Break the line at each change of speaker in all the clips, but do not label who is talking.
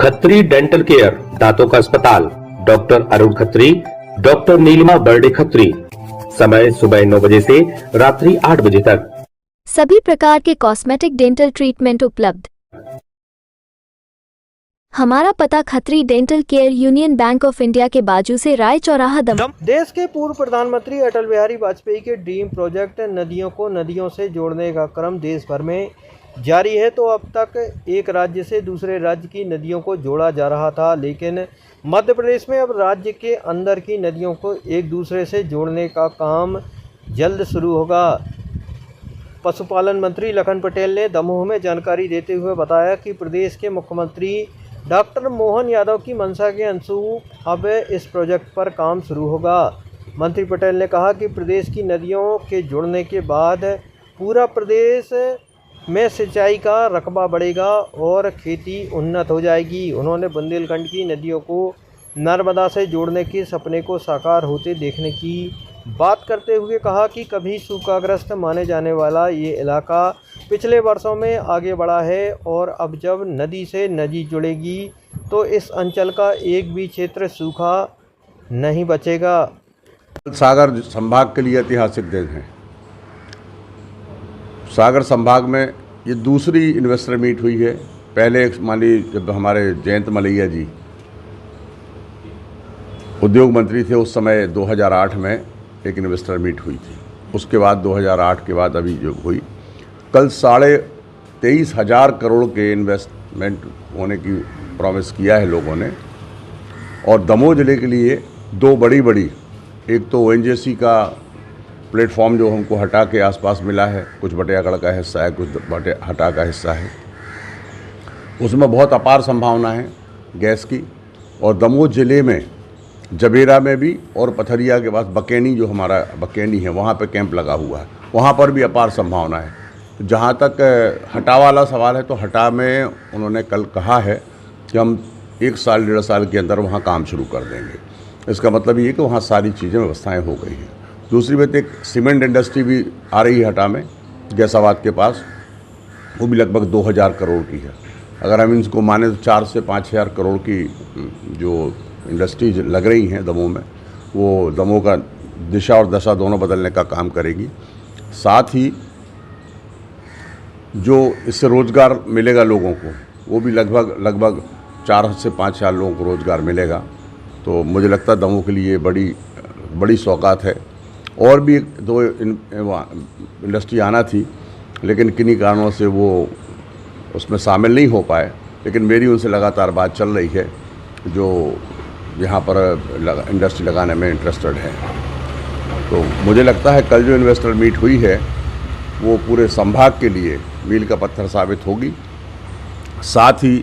Khatri dental care, दांतों का अस्पताल, डॉक्टर अरुण खत्री, डॉक्टर नीलिमा बर्डे खत्री। समय सुबह 9 बजे से रात्रि 8 बजे तक।
सभी प्रकार के कॉस्मेटिक डेंटल ट्रीटमेंट उपलब्ध। हमारा पता Khatri dental care, union bank of India के बाजू से, राय चौराहा, दमोह।
देश के पूर्व प्रधानमंत्री अटल बिहारी वाजपेयी के ड्रीम प्रोजेक्ट नदियों को नदियों से जोड़ने का क्रम देश भर में जारी है। तो अब तक एक राज्य से दूसरे राज्य की नदियों को जोड़ा जा रहा था, लेकिन मध्य प्रदेश में अब राज्य के अंदर की नदियों को एक दूसरे से जोड़ने का काम जल्द शुरू होगा। पशुपालन मंत्री लखन पटेल ने दमोह में जानकारी देते हुए बताया कि प्रदेश के मुख्यमंत्री डॉक्टर मोहन यादव की मंशा के अनुरूप अब इस प्रोजेक्ट पर काम शुरू होगा। मंत्री पटेल ने कहा कि प्रदेश की नदियों के जुड़ने के बाद पूरा प्रदेश में सिंचाई का रकबा बढ़ेगा और खेती उन्नत हो जाएगी। उन्होंने बुंदेलखंड की नदियों को नर्मदा से जोड़ने के सपने को साकार होते देखने की बात करते हुए कहा कि कभी सूखाग्रस्त माने जाने वाला ये इलाका पिछले वर्षों में आगे बढ़ा है और अब जब नदी से नदी जुड़ेगी तो इस अंचल का एक भी क्षेत्र सूखा नहीं बचेगा।
सागर संभाग के लिए ऐतिहासिक दिन है। सागर संभाग में ये दूसरी इन्वेस्टर मीट हुई है। पहले मानी जब हमारे जयंत मलैया जी उद्योग मंत्री थे, उस समय 2008 में एक इन्वेस्टर मीट हुई थी। उसके बाद 2008 के बाद अभी जो हुई, कल 23,500 करोड़ के इन्वेस्टमेंट होने की प्रॉमिस किया है लोगों ने। और दमोह ज़िले के लिए दो बड़ी एक तो ओएनजीसी का प्लेटफॉर्म जो हमको हटा के आसपास मिला है, कुछ बटियागढ़ का हिस्सा है, कुछ हटा का हिस्सा है, उसमें बहुत अपार संभावना है गैस की। और दमोह ज़िले में जबेरा में भी और पथरिया के पास बकेनी, जो हमारा बकेनी है, वहाँ पे कैंप लगा हुआ है, वहाँ पर भी अपार संभावना है। तो जहाँ तक हटा वाला सवाल है, तो हटा में उन्होंने कल कहा है कि हम 1 साल 1.5 साल के अंदर वहाँ काम शुरू कर देंगे। इसका मतलब ये कि वहाँ सारी चीज़ें व्यवस्थाएँ हो गई हैं। दूसरी बात, एक सीमेंट इंडस्ट्री भी आ रही है हटा में, गैसाबाद के पास, वो भी लगभग 2000 करोड़ की है। अगर हम इसको माने तो 4 से 5,000 करोड़ की जो इंडस्ट्रीज लग रही हैं दमोह में, वो दमोह का दिशा और दशा दोनों बदलने का काम करेगी। साथ ही जो इससे रोज़गार मिलेगा लोगों को, वो भी लगभग 4 से 5,000 लोगों को रोज़गार मिलेगा। तो मुझे लगता है दमोह के लिए बड़ी सौगात है। और भी 1-2 इंडस्ट्री आना थी, लेकिन किन्हीं कारणों से वो उसमें शामिल नहीं हो पाए। लेकिन मेरी उनसे लगातार बात चल रही है, जो यहाँ पर इंडस्ट्री लगाने में इंटरेस्टेड है। तो मुझे लगता है कल जो इन्वेस्टर मीट हुई है, वो पूरे संभाग के लिए मील का पत्थर साबित होगी। साथ ही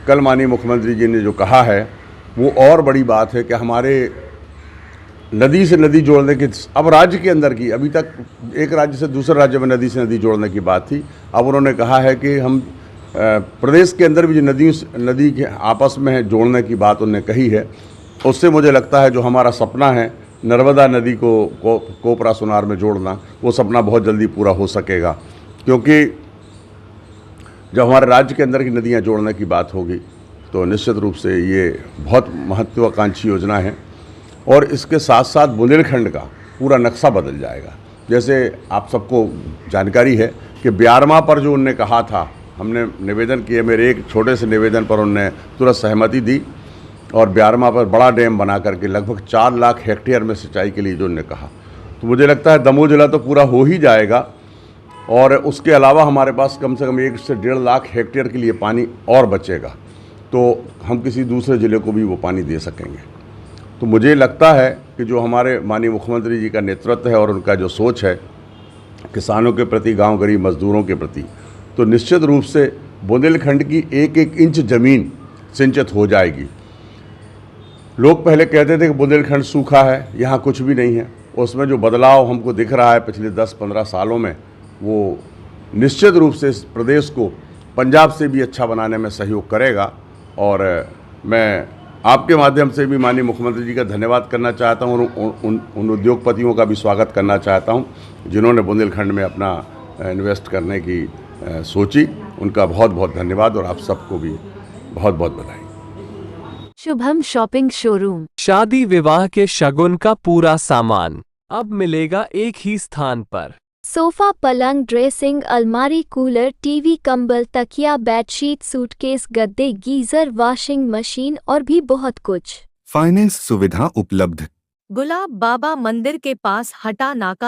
कल माननीय मुख्यमंत्री जी ने जो कहा है, वो और बड़ी बात है कि हमारे नदी से नदी जोड़ने की, अब राज्य के अंदर की, अभी तक एक राज्य से दूसरे राज्य में नदी से नदी जोड़ने की बात थी। अब उन्होंने कहा है कि हम प्रदेश के अंदर भी जो नदी के आपस में जोड़ने की बात उन्होंने कही है। उससे मुझे लगता है जो हमारा सपना है नर्मदा नदी को कोपरा सुनार में जोड़ना, वो सपना बहुत जल्दी पूरा हो सकेगा। क्योंकि जब हमारे राज्य के अंदर की नदियाँ जोड़ने की बात होगी, तो निश्चित रूप से ये बहुत महत्वाकांक्षी योजना है। और इसके साथ साथ बुंदेलखंड का पूरा नक्शा बदल जाएगा। जैसे आप सबको जानकारी है कि 12वां पर जो उन्होंने कहा था, हमने निवेदन किए, मेरे एक छोटे से निवेदन पर उन्होंने तुरंत सहमति दी और 12वां पर बड़ा डैम बना करके लगभग 4 लाख हेक्टेयर में सिंचाई के लिए जो उन्होंने कहा। तो मुझे लगता है दमोह जिला तो पूरा हो ही जाएगा। और उसके अलावा हमारे पास कम से कम 1 से 1.5 लाख हेक्टेयर के लिए पानी और बचेगा, तो हम किसी दूसरे ज़िले को भी वो पानी दे सकेंगे। तो मुझे लगता है कि जो हमारे माननीय मुख्यमंत्री जी का नेतृत्व है और उनका जो सोच है किसानों के प्रति, गांव गरीब मजदूरों के प्रति, तो निश्चित रूप से बुंदेलखंड की 1-1 इंच ज़मीन सिंचित हो जाएगी। लोग पहले कहते थे कि बुंदेलखंड सूखा है, यहाँ कुछ भी नहीं है। उसमें जो बदलाव हमको दिख रहा है पिछले 10-15 सालों में, वो निश्चित रूप से इस प्रदेश को पंजाब से भी अच्छा बनाने में सहयोग करेगा। और मैं आपके माध्यम से भी माननीय मुख्यमंत्री जी का धन्यवाद करना चाहता हूँ और उन उद्योगपतियों का भी स्वागत करना चाहता हूँ जिन्होंने बुंदेलखंड में अपना इन्वेस्ट करने की सोची। उनका बहुत बहुत धन्यवाद और आप सबको भी बहुत बहुत बधाई।
Shubham shopping showroom.
शादी विवाह के शगुन का पूरा सामान अब मिलेगा एक ही स्थान पर।
सोफा, पलंग, ड्रेसिंग, अलमारी, कूलर, टीवी, कंबल, तकिया, बेडशीट, सूटकेस, गद्दे, गीजर, वॉशिंग मशीन और भी बहुत कुछ।
फाइनेंस सुविधा उपलब्ध।
गुलाब बाबा मंदिर के पास हटा नाका